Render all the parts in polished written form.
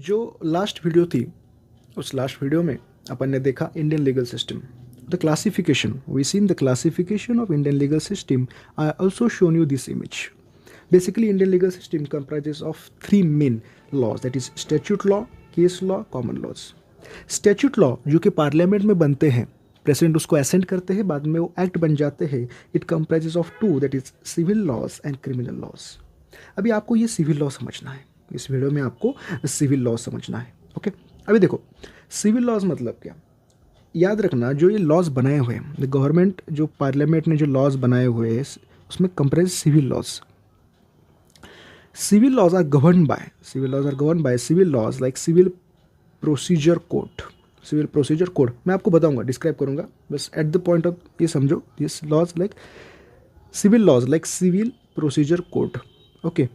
जो last video थी उस लास्ट वीडियो में अपन ने देखा Indian legal system, the classification, we seen the classification of Indian legal system. I also shown you this image. Basically Indian legal system comprises of three main laws, that is statute law, case law, common laws. Statute law जो कि parliament में बनते हैं, president उसको ascent करते हैं, बाद में वो एक्ट बन जाते हैं. It comprises of two, that is civil laws and criminal laws. अभी आपको ये सिविल लॉ समझना है, इस वीडियो में आपको सिविल लॉ समझना है. ओके, अभी देखो सिविल लॉज मतलब क्या. याद रखना जो ये लॉज बनाए हुए हैं, द गवर्नमेंट जो पार्लियामेंट ने जो लॉज बनाए हुए हैं उसमें comprise civil laws. Civil laws are govern by, civil laws are govern by civil laws like civil procedure code. Civil procedure code मैं आपको बताऊंगा, डिस्क्राइब करूंगा, बस एट द पॉइंट ऑफ ये समझो. This laws like civil laws like civil procedure code. Okay,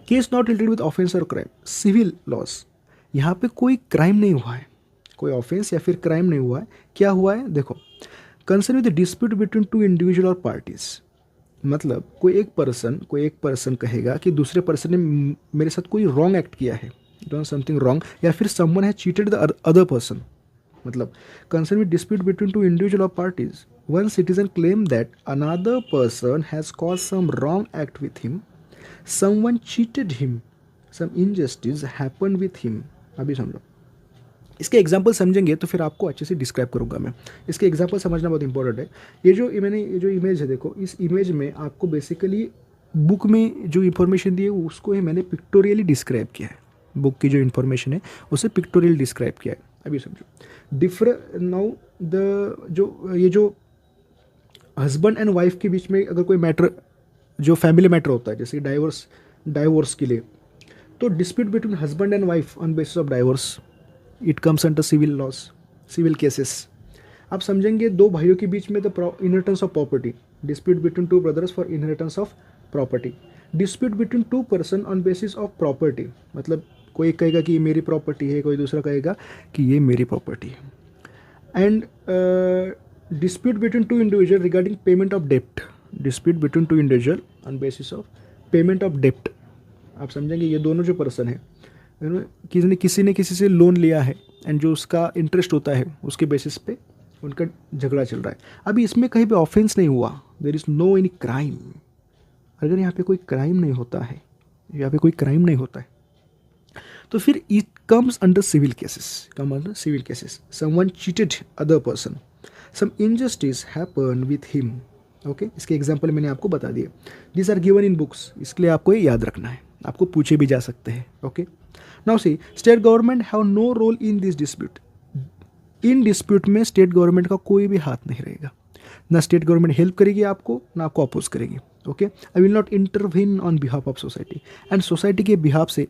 case not related with offence और crime. Civil laws, यहाँ पे कोई क्राइम नहीं हुआ है, कोई ऑफेंस या फिर क्राइम नहीं हुआ है. क्या हुआ है देखो, concern with dispute between two individual और पार्टीज. मतलब कोई एक पर्सन कहेगा कि दूसरे पर्सन ने मेरे साथ कोई रॉन्ग एक्ट किया है, डन समथिंग रॉन्ग, या फिर someone has cheated the other person. मतलब concern with dispute between two individual और parties, one citizen claim that another person has cause some wrong act with him, someone cheated him, some injustice happened with him. अभी समझो, इसके example समझेंगे तो फिर आपको अच्छे से डिस्क्राइब करूंगा मैं. इसके एग्जाम्पल समझना बहुत इंपॉर्टेंट है. ये जो इमेज है देखो, इस इमेज में आपको बेसिकली बुक में जो इन्फॉर्मेशन दी है उसको ही मैंने पिक्टोरियली डिस्क्राइब किया है. बुक की जो इन्फॉर्मेशन है उसे पिक्टोरियल डिस्क्राइब किया है. अभी समझो नाउ ये जो हस्बैंड एंड वाइफ के बीच में अगर कोई मैटर, जो फैमिली मैटर होता है, जैसे डाइवोर्स के लिए, तो dispute between husband and wife on basis of divorce, it comes under civil laws, civil cases. आप समझेंगे दो भाइयों के बीच में the inheritance of property, dispute between two brothers for inheritance of property. Dispute between two person on basis of property, मतलब कोई कहेगा कि ये मेरी प्रॉपर्टी है, कोई दूसरा कहेगा कि ये मेरी प्रॉपर्टी है. And dispute between two individual regarding payment of dept, dispute between two individual on basis of payment of डेप्ट. आप समझेंगे ये दोनों जो पर्सन है, किसी ने किसी से लोन लिया है एंड जो उसका इंटरेस्ट होता है उसके बेसिस पे उनका झगड़ा चल रहा है. अभी इसमें कहीं पे ऑफेंस नहीं हुआ, there is no any crime. अगर यहाँ पे कोई क्राइम नहीं होता है, तो फिर it comes under civil cases. Someone cheated other person, some injustice happened with him. Okay, इसके एग्जाम्पल मैंने आपको बता दिए. This are given in books, इसके लिए आपको ये याद रखना है, आपको पूछे भी जा सकते हैं. Okay, now see state government have no role in this dispute. इन डिस्प्यूट में स्टेट गवर्नमेंट का कोई भी हाथ नहीं रहेगा. ना स्टेट गवर्नमेंट हेल्प करेगी आपको, ना आपको अपोज करेगी. Okay, I will not intervene on behalf of society, and society के बिहाफ से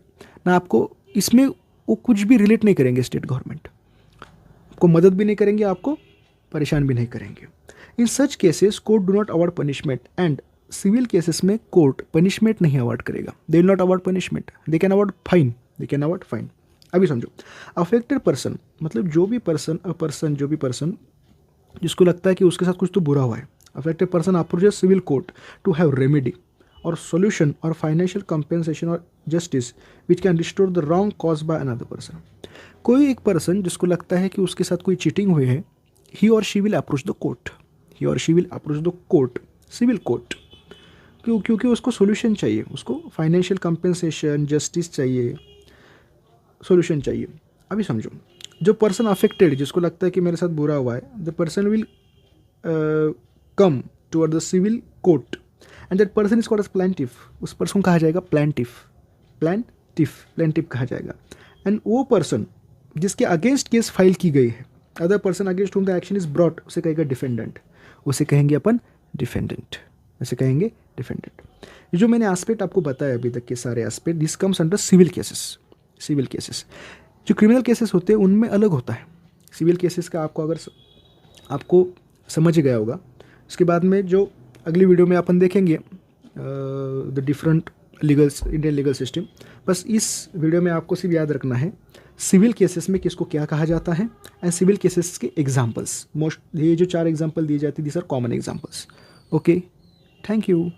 ना आपको इसमें वो कुछ भी रिलेट नहीं करेंगे. स्टेट गवर्नमेंट आपको मदद भी नहीं करेंगे, आपको परेशान भी नहीं करेंगे. In such cases court do not award punishment, and civil cases में कोर्ट पनिशमेंट नहीं अवॉर्ड करेगा. They will not award punishment, they can award fine. अभी समझो, अफेक्टेड पर्सन मतलब जो भी पर्सन जिसको लगता है कि उसके साथ कुछ तो बुरा हुआ है, affected person approaches civil court to have remedy और सॉल्यूशन और फाइनेंशियल कंपेंसेशन और justice which can restore the wrong cause by another person. कोई एक पर्सन जिसको लगता है कि उसके साथ कोई चीटिंग हुई है, ही और she will approach the court, civil court. क्योंकि उसको सोल्यूशन चाहिए, उसको फाइनेंशियल कंपेंसेशन, जस्टिस चाहिए, सोल्यूशन चाहिए. अभी समझो, जो पर्सन अफेक्टेड, जिसको लगता है कि मेरे साथ बुरा हुआ है, the person will come toward the civil court and that person is called as plaintiff. उस पर्सन को कहा जाएगा प्लेंटिफ कहा जाएगा. एंड वो पर्सन जिसके अगेंस्ट केस फाइल की गई है, other person against whom the action is brought, उसे कहेगा डिफेंडेंट. उसे कहेंगे अपन डिफेंडेंट. ये जो मैंने एस्पेक्ट आपको बताया अभी तक के सारे aspect, this comes under civil cases. जो क्रिमिनल केसेस होते हैं उनमें अलग होता है. सिविल केसेस का आपको समझ गया होगा. इसके बाद में जो अगली वीडियो में अपन देखेंगे the different Indian legal system. बस इस वीडियो में आपको सिर्फ याद रखना है सिविल केसेस में किसको क्या कहा जाता है एंड सिविल केसेस के एग्जाम्पल्स. ये जो 4 एग्जाम्पल दिए जाते हैं, these are common examples. Okay, thank you.